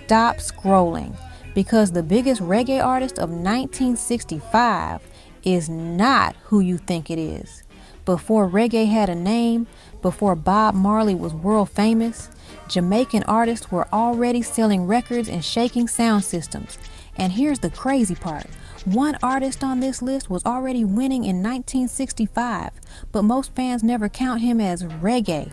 stop scrolling, because the biggest reggae artist of 1965 is not who you think it is. Before reggae had a name, before Bob Marley was world famous, Jamaican artists were already selling records and shaking sound systems. And here's the crazy part. One artist on this list was already winning in 1965, but most fans never count him as reggae.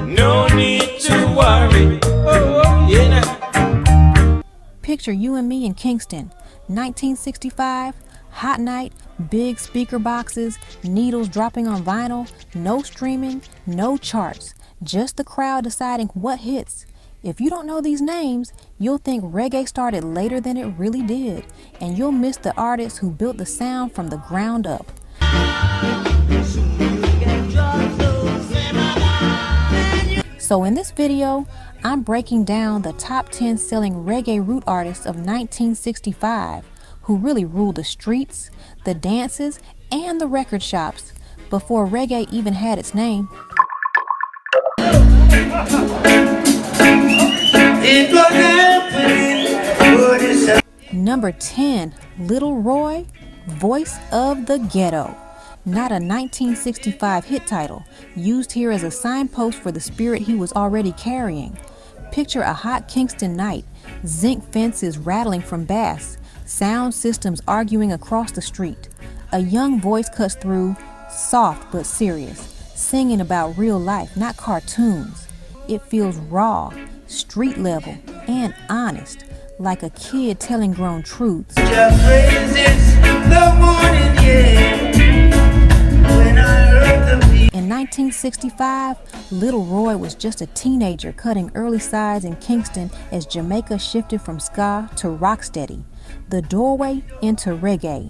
No need to worry. Oh, yeah. Picture you and me in Kingston, 1965, hot night, big speaker boxes, needles dropping on vinyl, no streaming, no charts, just the crowd deciding what hits. If you don't know these names, you'll think reggae started later than it really did, and you'll miss the artists who built the sound from the ground up. So in this video, I'm breaking down the top 10 selling reggae root artists of 1965 who really ruled the streets, the dances, and the record shops before reggae even had its name. Number 10, Little Roy, Voice of the Ghetto. Not a 1965 hit title, used here as a signpost for the spirit he was already carrying. Picture a hot Kingston night, zinc fences rattling from bass, sound systems arguing across the street. A young voice cuts through, soft but serious, singing about real life, not cartoons. It feels raw, street level, and honest, like a kid telling grown truths. In 1965, Little Roy was just a teenager cutting early sides in Kingston as Jamaica shifted from ska to rocksteady, the doorway into reggae.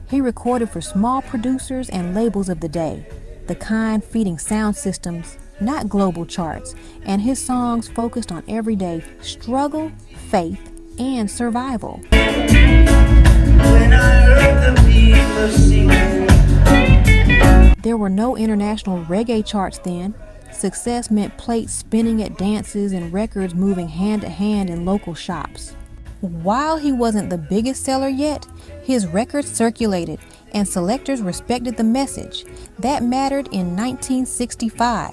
He recorded for small producers and labels of the day, the kind feeding sound systems, not global charts, and his songs focused on everyday struggle, faith, and survival. When I heard the people sing. There were no international reggae charts then. Success meant plates spinning at dances and records moving hand to hand in local shops. While he wasn't the biggest seller yet, his records circulated and selectors respected the message. That mattered in 1965.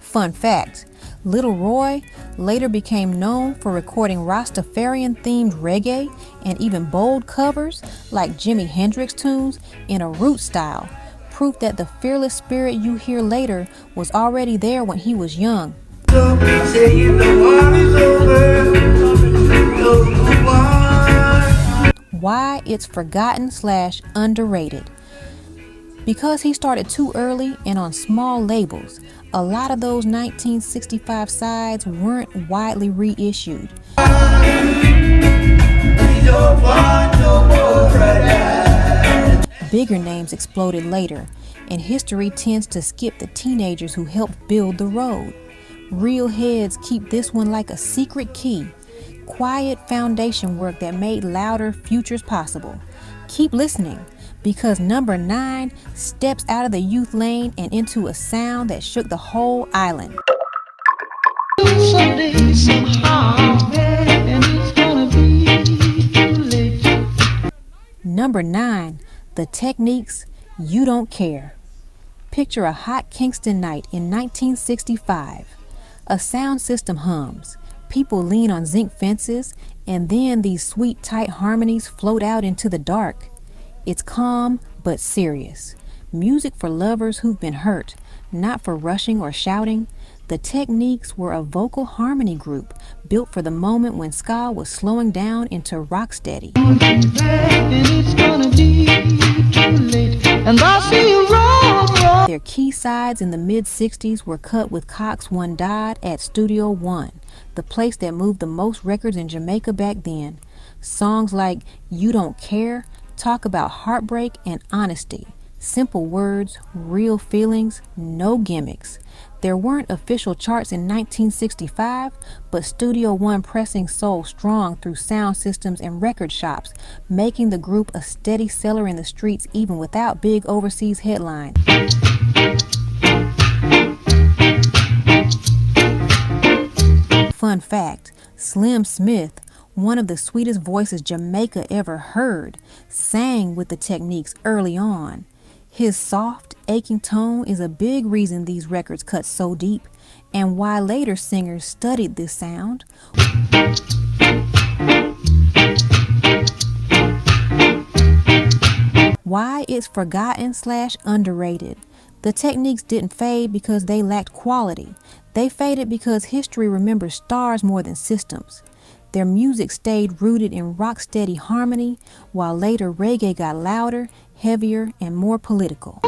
Fun fact, Little Roy later became known for recording Rastafarian-themed reggae and even bold covers like Jimi Hendrix tunes in a root style, proof that the fearless spirit you hear later was already there when he was young. Why it's forgotten/underrated. Because he started too early and on small labels, a lot of those 1965 sides weren't widely reissued. Bigger names exploded later, and history tends to skip the teenagers who helped build the road. Real heads keep this one like a secret key, quiet foundation work that made louder futures possible. Keep listening, because number 9 steps out of the youth lane and into a sound that shook the whole island. Number 9, The Techniques, You Don't Care. Picture a hot Kingston night in 1965. A sound system hums, people lean on zinc fences, and then these sweet tight harmonies float out into the dark. It's calm but serious. Music for lovers who've been hurt, not for rushing or shouting. The Techniques were a vocal harmony group built for the moment when ska was slowing down into rocksteady. Their key sides in the mid-60s were cut with Cox One Dodd at Studio One, the place that moved the most records in Jamaica back then. Songs like You Don't Care talk about heartbreak and honesty. Simple words, real feelings, no gimmicks. There weren't official charts in 1965, but Studio One pressing sold strong through sound systems and record shops, making the group a steady seller in the streets even without big overseas headlines. Fun fact, Slim Smith, one of the sweetest voices Jamaica ever heard, sang with the Techniques early on. His soft, aching tone is a big reason these records cut so deep, and why later singers studied this sound. Why it's forgotten / underrated. The Techniques didn't fade because they lacked quality. They faded because history remembers stars more than systems. Their music stayed rooted in rocksteady harmony, while later reggae got louder, heavier, and more political.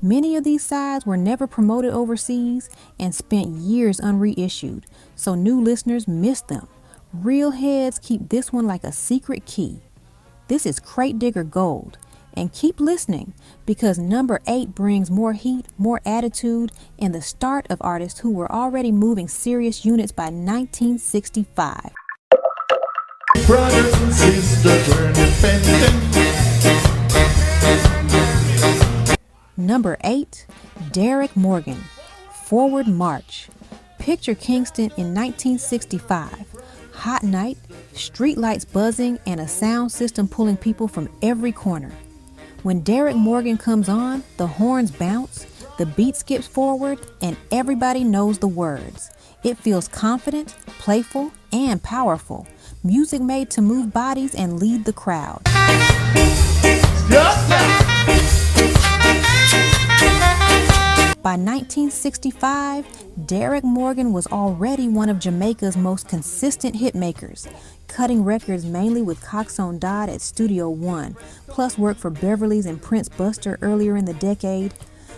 Many of these sides were never promoted overseas and spent years unreissued, so new listeners missed them. Real heads keep this one like a secret key. This is Crate Digger Gold. And keep listening, because number 8 brings more heat, more attitude, and the start of artists who were already moving serious units by 1965. Brothers and sisters, we're independent. Number 8, Derrick Morgan, Forward March. Picture Kingston in 1965. Hot night, street lights buzzing, and a sound system pulling people from every corner. When Derrick Morgan comes on, the horns bounce, the beat skips forward, and everybody knows the words. It feels confident, playful, and powerful. Music made to move bodies and lead the crowd. By 1965, Derrick Morgan was already one of Jamaica's most consistent hitmakers, cutting records mainly with Coxsone Dodd at Studio One, plus work for Beverly's and Prince Buster earlier in the decade.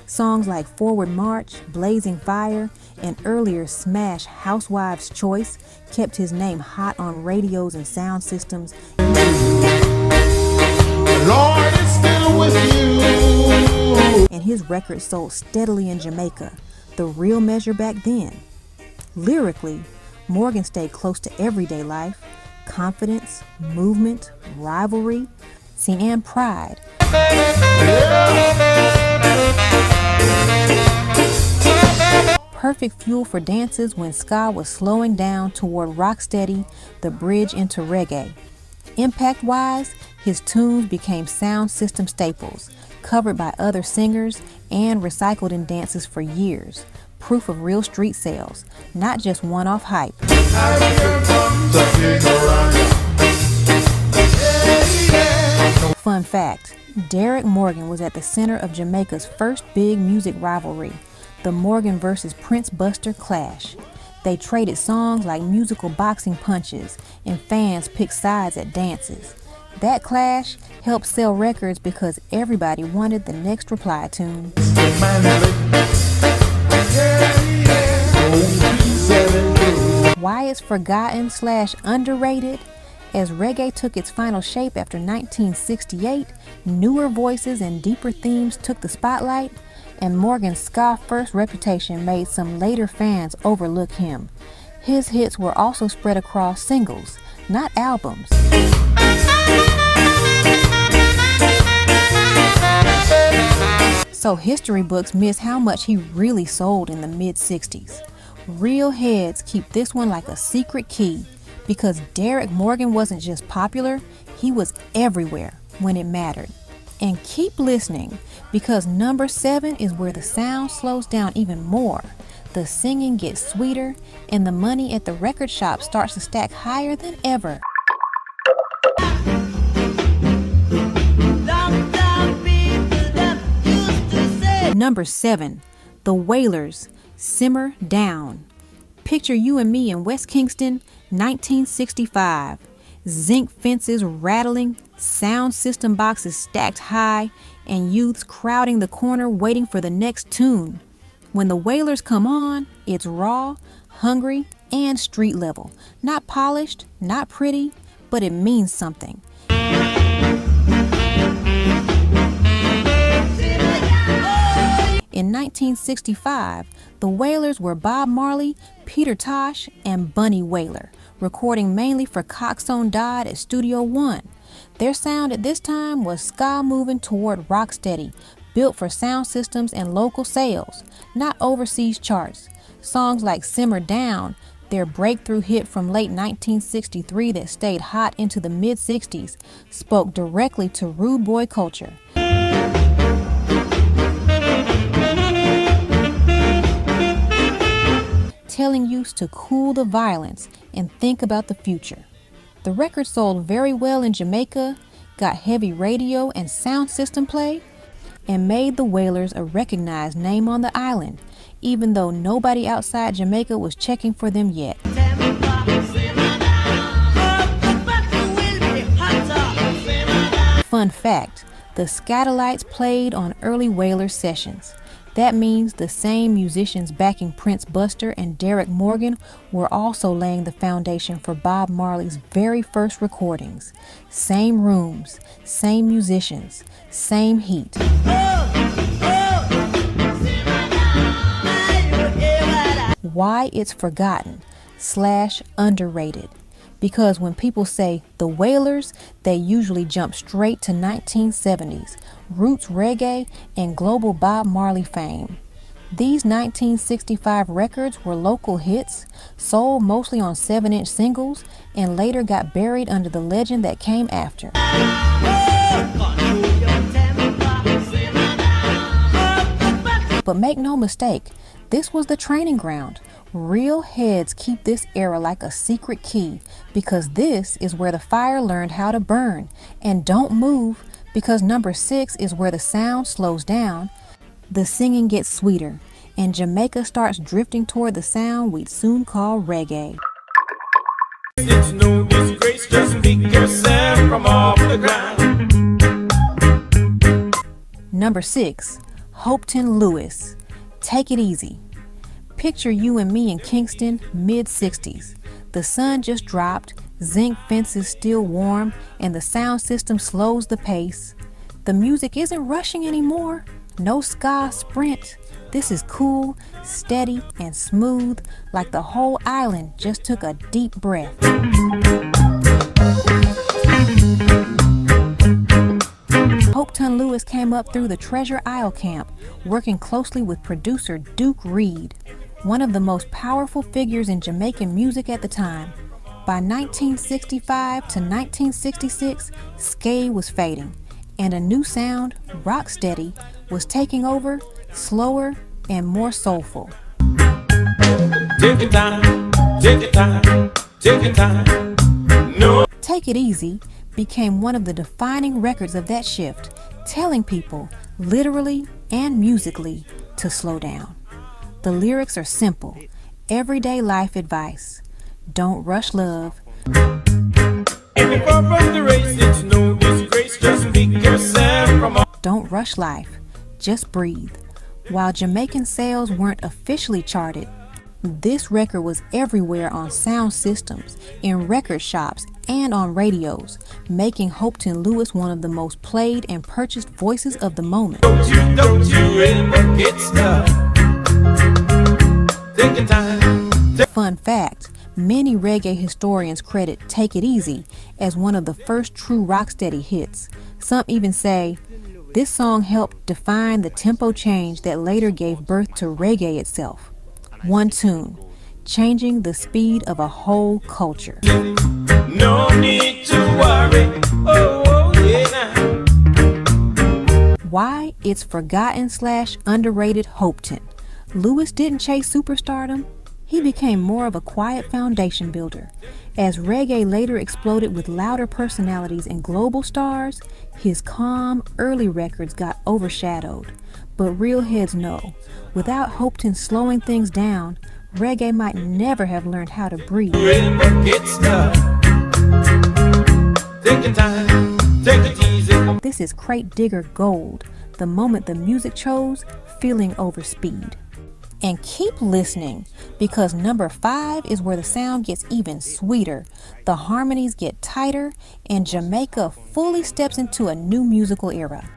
Songs like Forward March, Blazing Fire, and earlier smash Housewife's Choice kept his name hot on radios and sound systems. Lord is still with you. And his records sold steadily in Jamaica, the real measure back then. Lyrically, Morgan stayed close to everyday life, confidence, movement, rivalry, and pride. Perfect fuel for dances when ska was slowing down toward Rocksteady, the bridge into reggae. Impact-wise, his tunes became sound system staples, covered by other singers and recycled in dances for years. Proof of real street sales, not just one-off hype. Fun fact, Derrick Morgan was at the center of Jamaica's first big music rivalry, the Morgan versus Prince Buster clash. They traded songs like musical boxing punches, and fans picked sides at dances. That clash helped sell records because everybody wanted the next reply tune. Why it's forgotten / underrated? As reggae took its final shape after 1968, newer voices and deeper themes took the spotlight, and Morgan's ska-first reputation made some later fans overlook him. His hits were also spread across singles, not albums. So history books miss how much he really sold in the mid-60s. Real heads keep this one like a secret key, because Derrick Morgan wasn't just popular, he was everywhere when it mattered. And keep listening, because number 7 is where the sound slows down even more. The singing gets sweeter, and the money at the record shop starts to stack higher than ever. Number 7, the Wailers, Simmer Down. Picture you and me in West Kingston, 1965. Zinc fences rattling, sound system boxes stacked high, and youths crowding the corner waiting for the next tune. When the Wailers come on, it's raw, hungry, and street level. Not polished, not pretty, but it means something. In 1965, the Wailers were Bob Marley, Peter Tosh, and Bunny Wailer, recording mainly for Coxsone Dodd at Studio One. Their sound at this time was ska moving toward rocksteady, built for sound systems and local sales, not overseas charts. Songs like Simmer Down, their breakthrough hit from late 1963 that stayed hot into the mid-60s, spoke directly to rude boy culture. Telling youth to cool the violence and think about the future. The record sold very well in Jamaica, got heavy radio and sound system play, and made the Wailers a recognized name on the island, even though nobody outside Jamaica was checking for them yet. Fun fact, the Skatalites played on early Wailers sessions. That means the same musicians backing Prince Buster and Derrick Morgan were also laying the foundation for Bob Marley's very first recordings. Same rooms, same musicians, same heat. Why it's forgotten / underrated. Because when people say the Wailers, they usually jump straight to 1970s, roots reggae, and global Bob Marley fame. These 1965 records were local hits, sold mostly on 7-inch singles, and later got buried under the legend that came after. But make no mistake, this was the training ground. Real heads keep this era like a secret key, because this is where the fire learned how to burn. And don't move, because number 6 is where the sound slows down, the singing gets sweeter, and Jamaica starts drifting toward the sound we'd soon call reggae. It's no disgrace, just pick yourself from off the ground. Number 6, Hopeton Lewis, Take It Easy. Picture you and me in Kingston, mid-60s. The sun just dropped, zinc fences still warm, and the sound system slows the pace. The music isn't rushing anymore. No ska sprint. This is cool, steady, and smooth, like the whole island just took a deep breath. Hopeton Lewis came up through the Treasure Isle camp, working closely with producer Duke Reed, one of the most powerful figures in Jamaican music at the time. By 1965 to 1966, ska was fading, and a new sound, Rocksteady, was taking over, slower and more soulful. Take your time, take your time, take your time. No. Take It Easy became one of the defining records of that shift, telling people, literally and musically, to slow down. The lyrics are simple, everyday life advice. Don't rush love. If from the race, it's no disgrace, just pick yourself from off. Don't rush life, just breathe. While Jamaican sales weren't officially charted, this record was everywhere on sound systems, in record shops, and on radios, making Hopeton Lewis one of the most played and purchased voices of the moment. Don't you ever get stuck. Take your time. Fun fact, many reggae historians credit Take It Easy as one of the first true Rocksteady hits. Some even say, this song helped define the tempo change that later gave birth to reggae itself. One tune, changing the speed of a whole culture. No need to worry. Oh, yeah. Why it's forgotten / underrated Hopeton. Lewis didn't chase superstardom. He became more of a quiet foundation builder. As reggae later exploded with louder personalities and global stars, his calm, early records got overshadowed. But real heads know, without Hopeton slowing things down, reggae might never have learned how to breathe. Get stuck. Take your time, take it easy. This is Crate Digger Gold, the moment the music chose, feeling over speed. And keep listening, because number 5 is where the sound gets even sweeter, the harmonies get tighter, and Jamaica fully steps into a new musical era.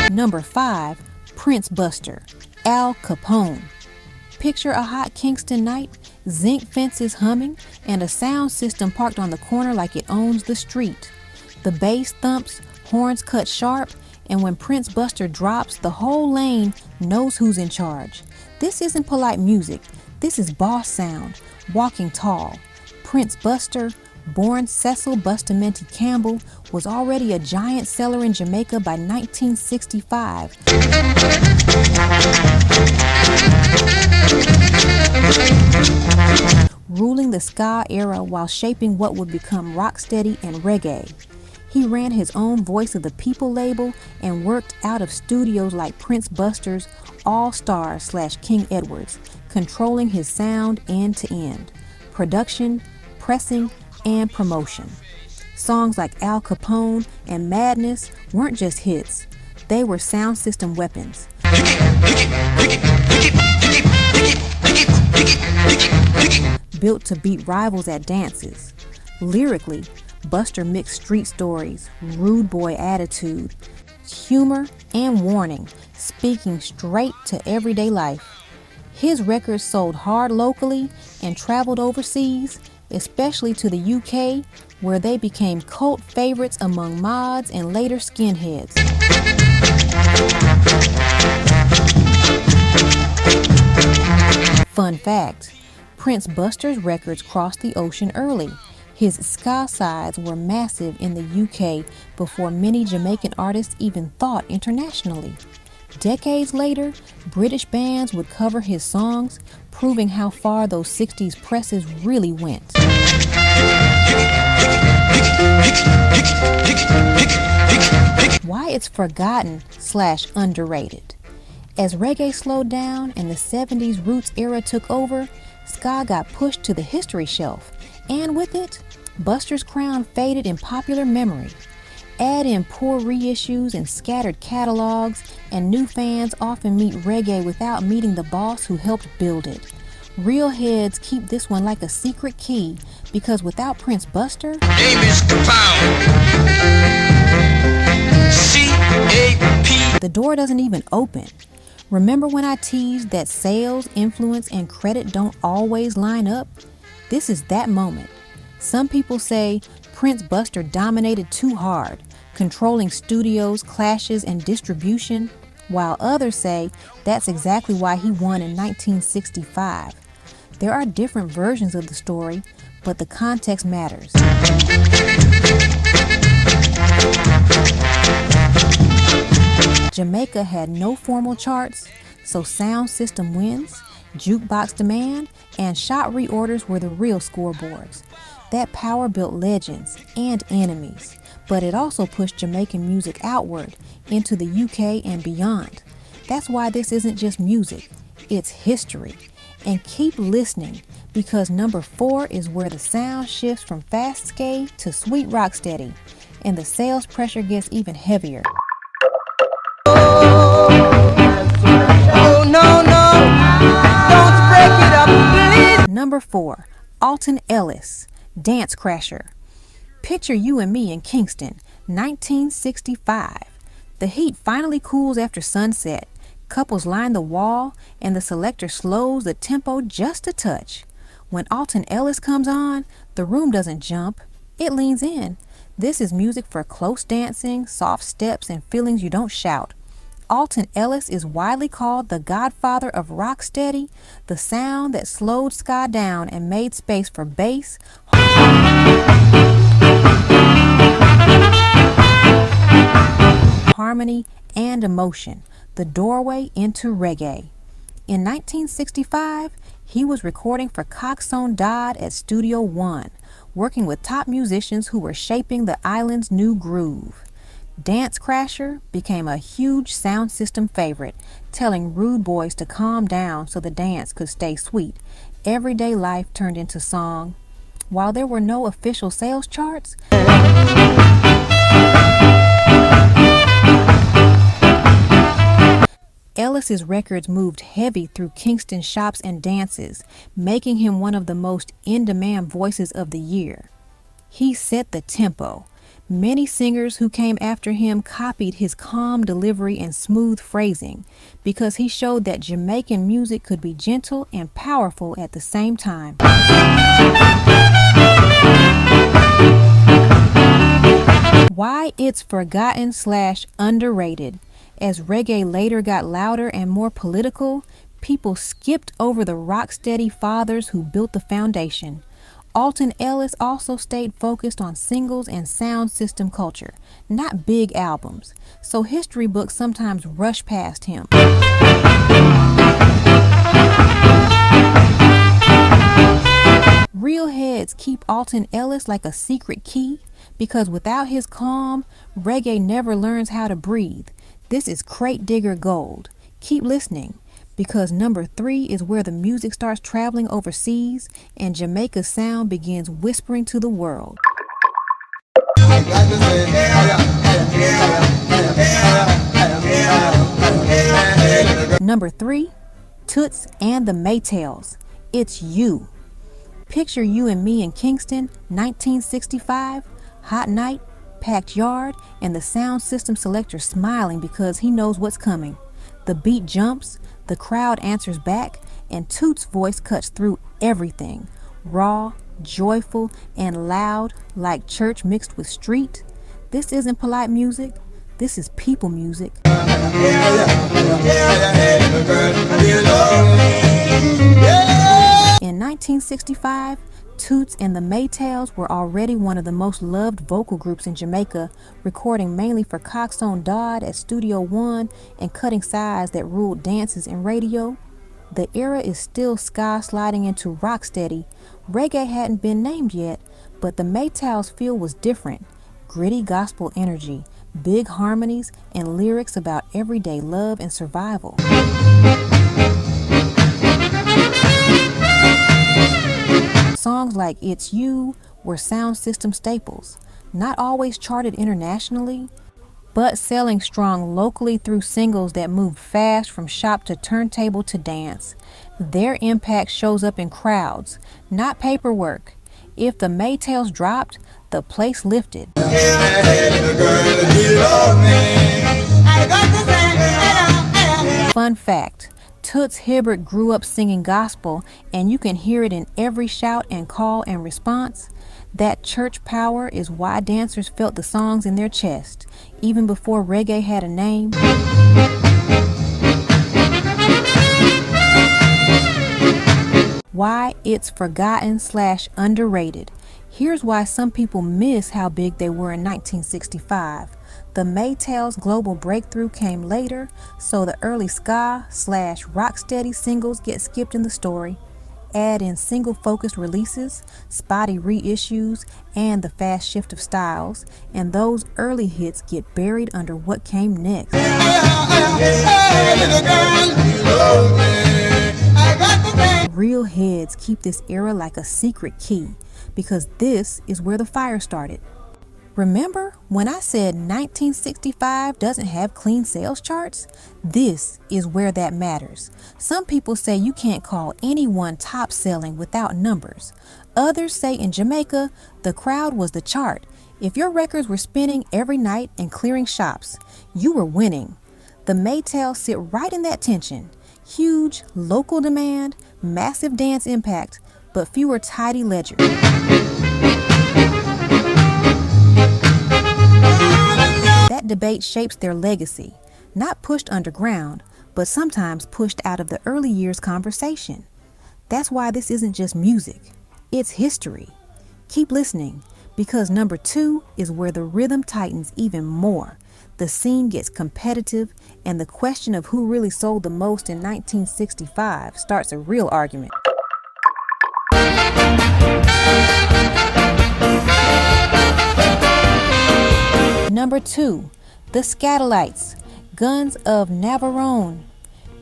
Number 5, Prince Buster, Al Capone. Picture a hot Kingston night, zinc fences humming, and a sound system parked on the corner like it owns the street. The bass thumps, horns cut sharp, and when Prince Buster drops, the whole lane knows who's in charge. This isn't polite music. This is boss sound, walking tall. Prince Buster, born Cecil Bustamante Campbell, was already a giant seller in Jamaica by 1965. Ruling the ska era while shaping what would become Rocksteady and Reggae. He ran his own Voice of the People label and worked out of studios like Prince Buster's All Stars / King Edwards, controlling his sound end to end. Production, pressing, and promotion. Songs like Al Capone and Madness weren't just hits, they were sound system weapons. Built to beat rivals at dances. Lyrically, Buster mixed street stories, rude boy attitude, humor, and warning, speaking straight to everyday life. His records sold hard locally and traveled overseas, especially to the UK, where they became cult favorites among mods and later skinheads. Fun fact, Prince Buster's records crossed the ocean early. His ska sides were massive in the UK before many Jamaican artists even thought internationally. Decades later, British bands would cover his songs, proving how far those 60s presses really went. Why it's forgotten / underrated. As reggae slowed down and the 70s roots era took over, ska got pushed to the history shelf, and with it, Buster's crown faded in popular memory. Add in poor reissues and scattered catalogs, and new fans often meet reggae without meeting the boss who helped build it. Real heads keep this one like a secret key, because without Prince Buster, name is Kapow. C-A-P. the door doesn't even open. Remember when I teased that sales, influence, and credit don't always line up? This is that moment. Some people say Prince Buster dominated too hard, controlling studios, clashes, and distribution, while others say that's exactly why he won in 1965. There are different versions of the story, but the context matters. Jamaica had no formal charts, so sound system wins, jukebox demand, and shot reorders were the real scoreboards. That power built legends and enemies, but it also pushed Jamaican music outward into the UK and beyond. That's why this isn't just music, it's history. And keep listening, because number 4 is where the sound shifts from fast skate to sweet rocksteady, and the sales pressure gets even heavier. Oh, no, don't break it up, please. Number 4, Alton Ellis, Dance Crasher. Picture you and me in Kingston, 1965. The heat finally cools after sunset. Couples line the wall, and the selector slows the tempo just a touch. When Alton Ellis comes on, the room doesn't jump, it leans in. This is music for close dancing, soft steps, and feelings you don't shout. Alton Ellis is widely called the godfather of rocksteady, the sound that slowed ska down and made space for bass, harmony, and emotion, the doorway into reggae. In 1965, he was recording for Coxsone Dodd at Studio One, working with top musicians who were shaping the island's new groove. Dance Crasher became a huge sound system favorite, telling rude boys to calm down so the dance could stay sweet. Everyday life turned into song. While there were no official sales charts, Ellis's records moved heavy through Kingston shops and dances, making him one of the most in-demand voices of the year. He set the tempo, Many singers who came after him copied his calm delivery and smooth phrasing because he showed that Jamaican music could be gentle and powerful at the same time. Why it's forgotten / underrated. As reggae later got louder and more political, people skipped over the Rocksteady fathers who built the foundation. Alton Ellis also stayed focused on singles and sound system culture, not big albums, so history books sometimes rush past him. Real heads keep Alton Ellis like a secret key because without his calm, reggae never learns how to breathe. This is crate digger gold. Keep listening, because number 3 is where the music starts traveling overseas and Jamaica's sound begins whispering to the world. Number 3, Toots and the Maytals. It's You. Picture you and me in Kingston, 1965, hot night, packed yard, and the sound system selector smiling because he knows what's coming. The beat jumps, the crowd answers back, and Toots' voice cuts through everything. Raw, joyful, and loud, like church mixed with street. This isn't polite music. This is people music. In 1965, Toots and the Maytals were already one of the most loved vocal groups in Jamaica, recording mainly for Coxsone Dodd at Studio One and cutting sides that ruled dances and radio. The era is still ska sliding into Rocksteady. Reggae hadn't been named yet, but the Maytals feel was different. Gritty gospel energy, big harmonies, and lyrics about everyday love and survival. Songs like It's You were sound system staples, not always charted internationally, but selling strong locally through singles that moved fast from shop to turntable to dance. Their impact shows up in crowds, not paperwork. If the Maytals dropped, the place lifted. Fun fact. Toots Hibbert grew up singing gospel, and you can hear it in every shout and call and response. That church power is why dancers felt the songs in their chest, even before reggae had a name. Why it's forgotten / underrated. Here's why some people miss how big they were in 1965. The Maytals' global breakthrough came later, so the early ska / Rocksteady singles get skipped in the story. Add in single-focused releases, spotty reissues, and the fast shift of styles, and those early hits get buried under what came next. Real heads keep this era like a secret key, because this is where the fire started. Remember when I said 1965 doesn't have clean sales charts? This is where that matters. Some people say you can't call anyone top selling without numbers. Others say in Jamaica, the crowd was the chart. If your records were spinning every night and clearing shops, you were winning. The Maytals sit right in that tension. Huge local demand, massive dance impact, but fewer tidy ledgers. That debate shapes their legacy, not pushed underground, but sometimes pushed out of the early years conversation. That's why this isn't just music, it's history. Keep listening, because number 2 is where the rhythm tightens even more. The scene gets competitive, and the question of who really sold the most in 1965 starts a real argument. Number 2, the Skatalites, Guns of Navarone.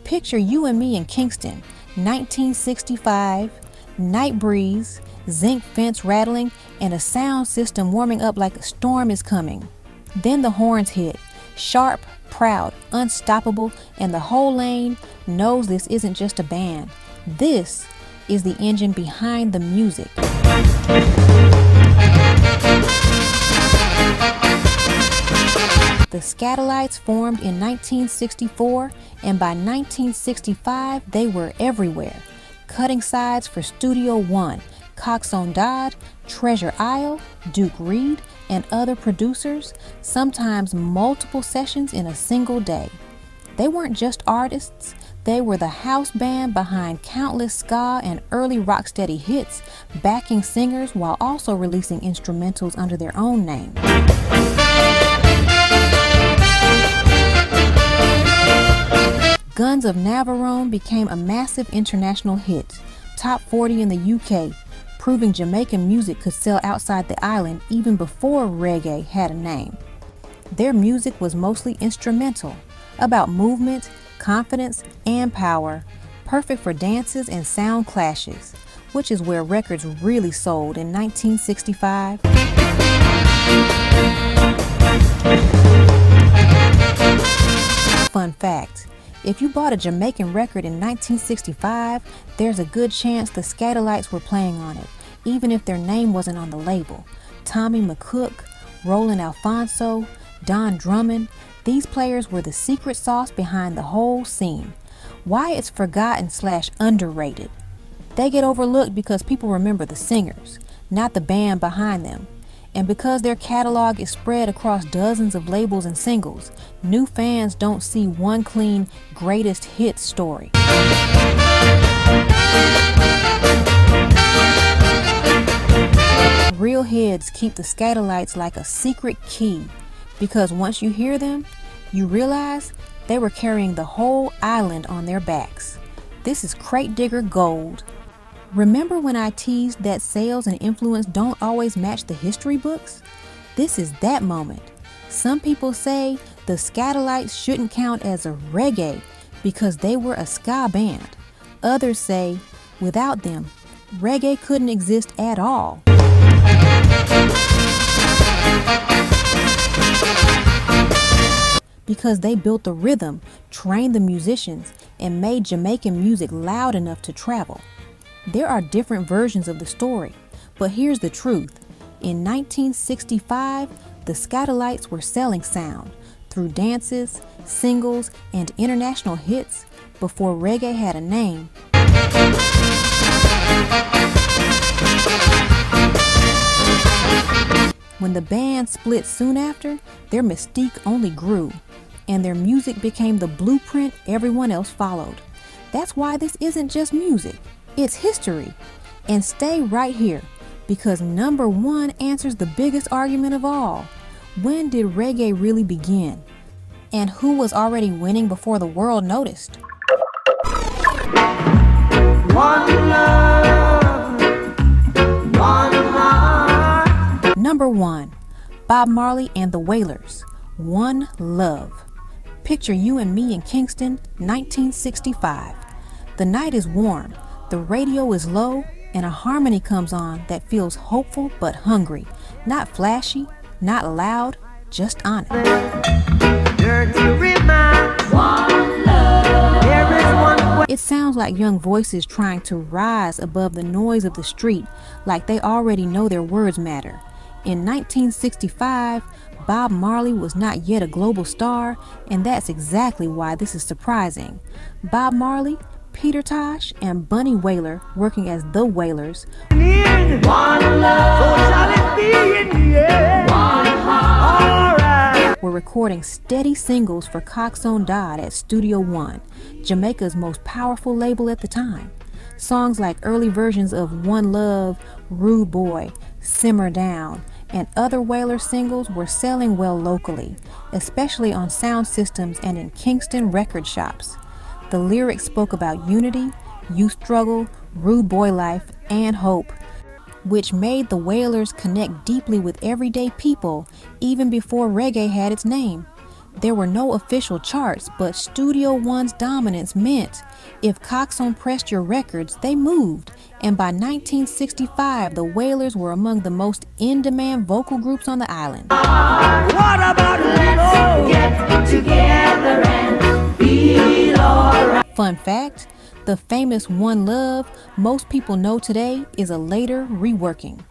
Picture you and me in Kingston, 1965, night breeze, zinc fence rattling, and a sound system warming up like a storm is coming. Then the horns hit, sharp, proud, unstoppable, and the whole lane knows this isn't just a band. This is the engine behind the music. The Skatalites formed in 1964, and by 1965 they were everywhere, cutting sides for Studio One, Coxsone Dodd, Treasure Isle, Duke Reed, and other producers, sometimes multiple sessions in a single day. They weren't just artists, they were the house band behind countless ska and early rocksteady hits, backing singers while also releasing instrumentals under their own name. Guns of Navarone became a massive international hit, top 40 in the UK, proving Jamaican music could sell outside the island even before reggae had a name. Their music was mostly instrumental, about movement, confidence, and power, perfect for dances and sound clashes, which is where records really sold in 1965. Fun fact, if you bought a Jamaican record in 1965, there's a good chance the Skatalites were playing on it, even if their name wasn't on the label. Tommy McCook, Roland Alfonso, Don Drummond, these players were the secret sauce behind the whole scene. Why it's forgotten/underrated. They get overlooked because people remember the singers, not the band behind them. And because their catalog is spread across dozens of labels and singles, new fans don't see one clean greatest hits story. Real heads keep the Skatalites like a secret key, because once you hear them, you realize they were carrying the whole island on their backs. This is crate digger gold. Remember when I teased that sales and influence don't always match the history books? This is that moment. Some people say the Skatalites shouldn't count as a reggae because they were a ska band. Others say, without them, reggae couldn't exist at all. Because they built the rhythm, trained the musicians, and made Jamaican music loud enough to travel. There are different versions of the story, but here's the truth. In 1965, the Skatalites were selling sound through dances, singles, and international hits before reggae had a name. When the band split soon after, their mystique only grew, and their music became the blueprint everyone else followed. That's why this isn't just music, it's history. And stay right here, because number one answers the biggest argument of all. When did reggae really begin? And who was already winning before the world noticed? One love, one heart. Number 1, Bob Marley and the Wailers, One Love. Picture you and me in Kingston, 1965. The night is warm, the radio is low, and a harmony comes on that feels hopeful but hungry. Not flashy, not loud, just honest. Dirty rhythm. One love. There is one way. It sounds like young voices trying to rise above the noise of the street, like they already know their words matter. In 1965, Bob Marley was not yet a global star, and that's exactly why this is surprising. Bob Marley, Peter Tosh, and Bunny Wailer, working as the Wailers, One love. So shall it be in the end. One heart. All right. were recording steady singles for Coxsone Dodd at Studio One, Jamaica's most powerful label at the time. Songs like early versions of One Love, Rude Boy, Simmer Down, and other Wailer singles were selling well locally, especially on sound systems and in Kingston record shops. The lyrics spoke about unity, youth struggle, rude boy life, and hope, which made the Wailers connect deeply with everyday people even before reggae had its name. There were no official charts, but Studio One's dominance meant if Coxsone pressed your records, they moved, and by 1965, the Wailers were among the most in-demand vocal groups on the island. What about let's get together and feel alright? Fun fact, the famous One Love most people know today is a later reworking.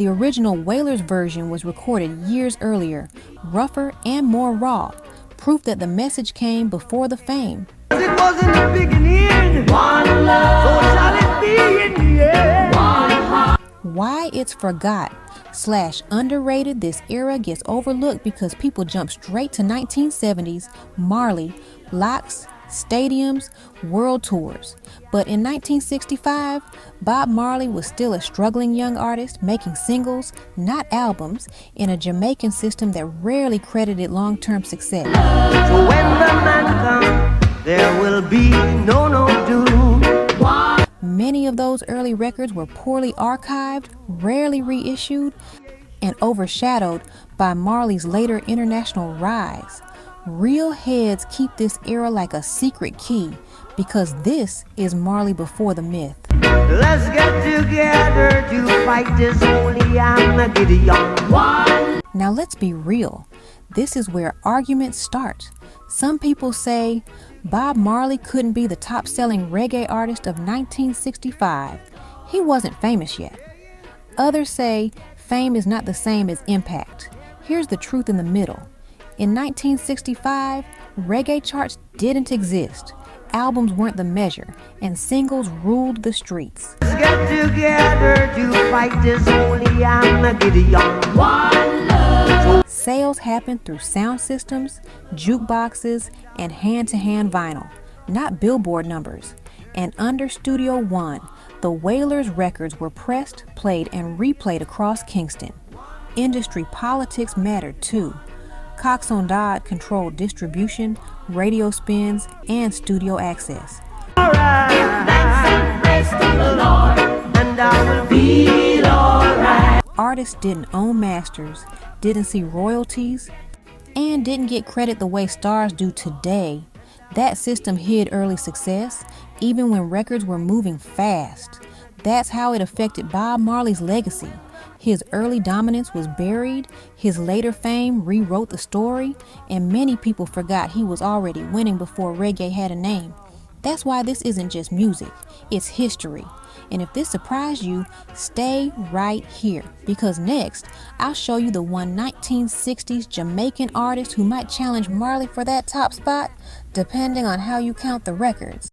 The original Wailers version was recorded years earlier, rougher and more raw, proof that the message came before the fame. It was in the beginning, one love, so shall it be in the end. One heart. Why it's forgot / underrated this era gets overlooked because people jump straight to 1970s, Marley, locks, stadiums, world tours. But in 1965, Bob Marley was still a struggling young artist making singles, not albums, in a Jamaican system that rarely credited long-term success. So when the man comes, there will be no doom. Many of those early records were poorly archived, rarely reissued, and overshadowed by Marley's later international rise. Real heads keep this era like a secret key because this is Marley before the myth. Let's get together to fight this holy Armageddon. Now let's be real. This is where arguments start. Some people say Bob Marley couldn't be the top-selling reggae artist of 1965. He wasn't famous yet. Others say fame is not the same as impact. Here's the truth in the middle. In 1965, reggae charts didn't exist. Albums weren't the measure, and singles ruled the streets. Let's get together to fight this holy Armageddon. One love. Sales happened through sound systems, jukeboxes, and hand-to-hand vinyl, not Billboard numbers. And under Studio One, the Wailers records were pressed, played, and replayed across Kingston. Industry politics mattered too. Cox on Dodd controlled distribution, radio spins, and studio access. Alright. Thanks and praise to the Lord, and I will feel alright. Artists didn't own masters, didn't see royalties, and didn't get credit the way stars do today. That system hid early success, even when records were moving fast. That's how it affected Bob Marley's legacy. His early dominance was buried, his later fame rewrote the story, and many people forgot he was already winning before reggae had a name. That's why this isn't just music, it's history. And if this surprised you, stay right here, because next, I'll show you the one 1960s Jamaican artist who might challenge Marley for that top spot, depending on how you count the records.